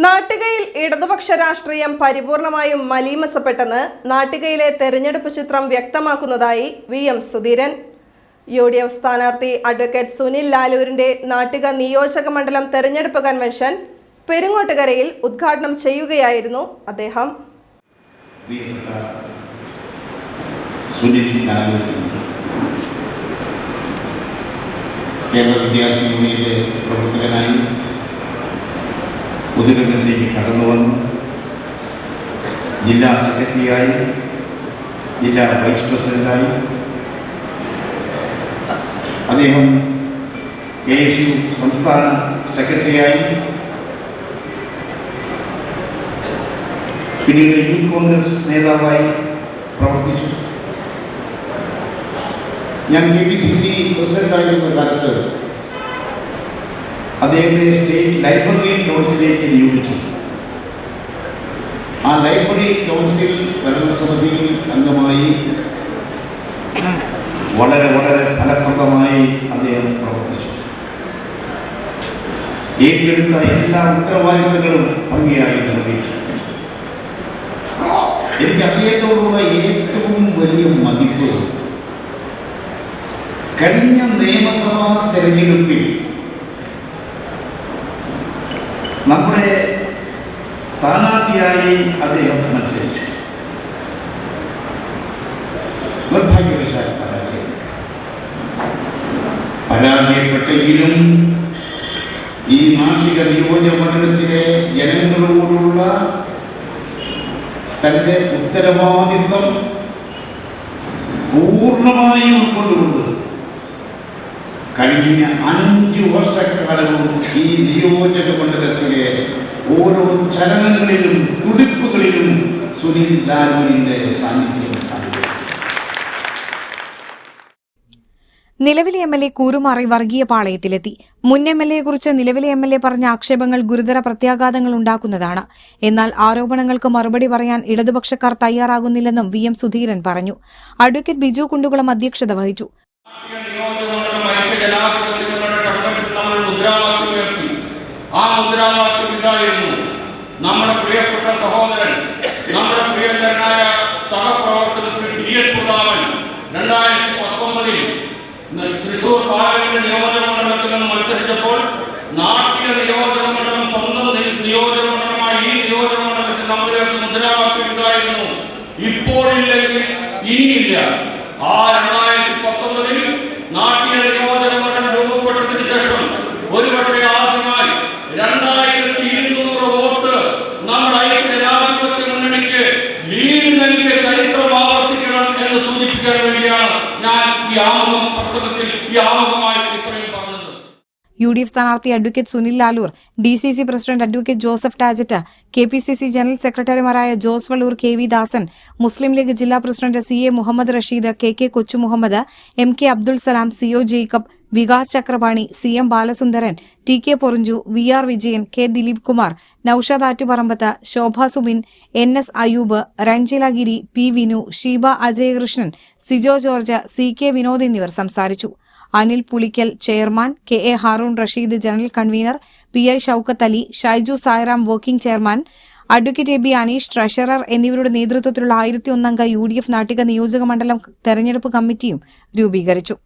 നാട്ടികയിൽ ഇടതുപക്ഷ രാഷ്ട്രീയം പരിപൂർണമായും മലീമസപ്പെട്ടെന്ന് നാട്ടികയിലെ തെരഞ്ഞെടുപ്പ് ചിത്രം വ്യക്തമാക്കുന്നതായി വി.എം. സുധീരൻ. UDF സ്ഥാനാർത്ഥി അഡ്വക്കേറ്റ് സുനിൽ ലാലൂരിന്റെ നാട്ടിക നിയോജക മണ്ഡലം തെരഞ്ഞെടുപ്പ് കൺവെൻഷൻ പെരുങ്ങോട്ടുകരയിൽ ഉദ്ഘാടനം ചെയ്യുകയായിരുന്നു അദ്ദേഹം. കേരള വിദ്യാർത്ഥി യൂണിയനിലെ പ്രവർത്തകനായി പൊതുരംഗത്തേക്ക് കടന്നു വന്നു. ജില്ലാ സെക്രട്ടറിയായി, ജില്ലാ വൈസ് പ്രസിഡന്റായി അദ്ദേഹം KSU സംസ്ഥാന സെക്രട്ടറിയായി, പിന്നീട് യൂത്ത് കോൺഗ്രസ് നേതാവായി പ്രവർത്തിച്ചു. ഞാൻ KPCC പ്രസിഡന്റായിരുന്ന കാലത്ത് അദ്ദേഹത്തെ സ്റ്റേറ്റ് ലൈബ്രറി കൗൺസിലേക്ക് നിയോഗിച്ചു. ആ ലൈബ്രറി കൗൺസിൽ ഭരണസമിതിയിൽ അംഗമായി വളരെ ഫലപ്രദമായി അദ്ദേഹം പ്രവർത്തിച്ചു. ഏറ്റെടുത്ത എല്ലാ ഉത്തരവാദിത്തങ്ങളും ഭംഗിയായി നിറവേറ്റി. എനിക്ക് അദ്ദേഹത്തോടുള്ള ഏറ്റവും വലിയ മതിപ്പ് കഴിഞ്ഞ നിയമസഭാ തെരഞ്ഞെടുപ്പിൽ നമ്മുടെ സ്ഥാനാർത്ഥിയായി അദ്ദേഹം മത്സരിച്ചു. നിർഭാഗ്യവശാൽ പരാജയപ്പെട്ടെങ്കിലും ഈ നാട്ടിക നിയോജക മണ്ഡലത്തിലെ ജനങ്ങളോടുള്ള തന്റെ ഉത്തരവാദിത്വം പൂർണ്ണമായി ഉൾക്കൊണ്ടുകൊണ്ട് കഴിഞ്ഞ 5 വർഷക്കാലവും ഈ നിയോജക മണ്ഡലത്തിലെ ഓരോ ചലനങ്ങളിലും തുടിപ്പുകളിലും സുനിൽ ലാലൂരിന്റെ സാന്നിധ്യം. നിലവിലെ MLA കൂറുമാറി വർഗീയ പാളയത്തിലെത്തി. മുൻ MLAയെക്കുറിച്ച് നിലവിലെ MLA പറഞ്ഞ ആക്ഷേപങ്ങൾ ഗുരുതര പ്രത്യാഘാതങ്ങൾ ഉണ്ടാക്കുന്നതാണ്. എന്നാൽ ആരോപണങ്ങൾക്ക് മറുപടി പറയാൻ ഇടതുപക്ഷക്കാർ തയ്യാറാകുന്നില്ലെന്നും V.M. സുധീരൻ പറഞ്ഞു. അഡ്വക്കേറ്റ് ബിജു കുണ്ടുകുളം അധ്യക്ഷത വഹിച്ചു. നമ്മുടെ പ്രിയപ്പെട്ട സഹോദരൻ, നമ്മുടെ പ്രിയങ്കരനായ സഹപ്രവർത്തകൻ ശ്രീ ടി.എൻ. പ്രതാപൻ 2019 തൃശൂർ പാർലമെന്റ് നിയോജക മണ്ഡലത്തിൽ നിന്ന് മത്സരിച്ചപ്പോൾ നാട്ടിക നിയോജക മണ്ഡലം സ്വന്തം നിയോജക മണ്ഡലമായി ഈ നിയോജക മണ്ഡലത്തിൽ നമ്മുടെ മുദ്രാവാക്യം ഇതായിരുന്നു: ഇപ്പോഴില്ലെങ്കിൽ ഇനിയില്ല. ആ 2019 നാട്ടിക നിയോജക മണ്ഡലം രൂപപ്പെട്ടതിന് ശേഷം ഒരുപക്ഷെ ആദ്യമായി 2200 വോട്ട് നമ്മുടെ ഐക്യജനാധിപത്യ മുന്നണിക്ക് ലീഡ് നൽകിയ ചരിത്രം ആവർത്തിക്കണം എന്ന് സൂചിപ്പിക്കാൻ വേണ്ടിയാണ് ഞാൻ ഈ ആമുഖമായി ഇത്രയും പറഞ്ഞത്. UDF സ്ഥാനാർത്ഥി advocate Sunil Lalur, DCC president advocate Joseph Tajet, KPCC general സെക്രട്ടറിമാരായ ജോസ് വള്ളൂർ, KV ദാസൻ, മുസ്ലിം ലീഗ് ജില്ലാ president CA Muhammad Rasheed, KK Kochu Muhammad, MK Abdul Salam, CO Jacob, Vikas Chakrapani, CM Balasundaran, TK Porinju, VR Vijayan, K Dileep Kumar, Noushad Attuparambath, Shobha Subin, NS Ayoob, Ranjila Giri, P Vinu, Sheeba Ajayakrishnan, Sijo George, CK Vinod എന്നിവർ സംസാരിച്ചു. Anil Pulikkal chairman, KA Haroon Rasheed general convener, PI Shoukath Ali, Shaiju Sairam working chairman, advocate AB Aneesh treasurer എന്നിവരുടെ നേതൃത്വത്തിലുള്ള 1001 അംഗ UDF Nattika നിയോജക മണ്ഡലം തെരഞ്ഞെടുപ്പ് കമ്മിറ്റിയും രൂപീകരിച്ചു.